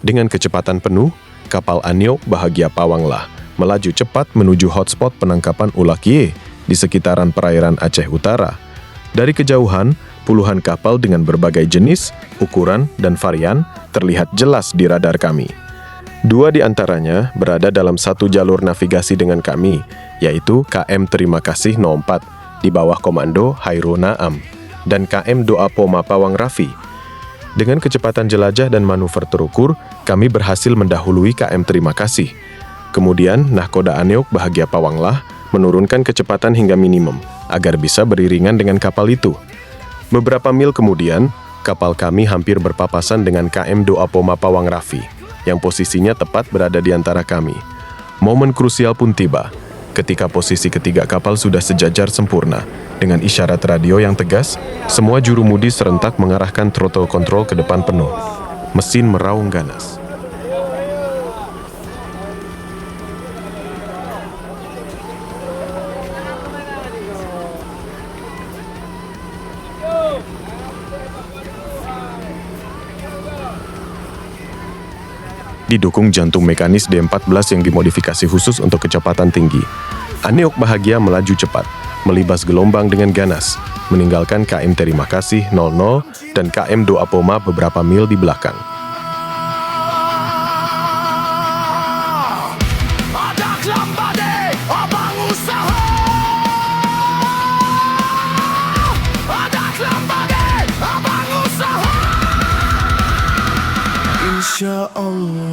Dengan kecepatan penuh, kapal Aniok Bahagia Pawanglah melaju cepat menuju hotspot penangkapan ulah kie di sekitaran perairan Aceh Utara. Dari kejauhan, puluhan kapal dengan berbagai jenis, ukuran, dan varian terlihat jelas di radar kami. 2 di antaranya berada dalam satu jalur navigasi dengan kami, yaitu KM Terima Kasih 04 di bawah komando Hairul Naam dan KM Doa Poma Pawang Raffi. Dengan kecepatan jelajah dan manuver terukur, kami berhasil mendahului KM Terima Kasih. Kemudian, nahkoda Aniok Bahagia Pawanglah menurunkan kecepatan hingga minimum agar bisa beriringan dengan kapal itu. Beberapa mil kemudian, kapal kami hampir berpapasan dengan KM Doa Poma Pawang Raffi yang posisinya tepat berada di antara kami. Momen krusial pun tiba, ketika posisi ketiga kapal sudah sejajar sempurna. Dengan isyarat radio yang tegas, semua jurumudi serentak mengarahkan throttle control ke depan penuh. Mesin meraung ganas. Didukung jantung mekanis D14 yang dimodifikasi khusus untuk kecepatan tinggi, Aniok Bahagia melaju cepat, melibas gelombang dengan ganas, meninggalkan KM Terima Kasih 00 dan KM Doa Poma beberapa mil di belakang. Insya Allah.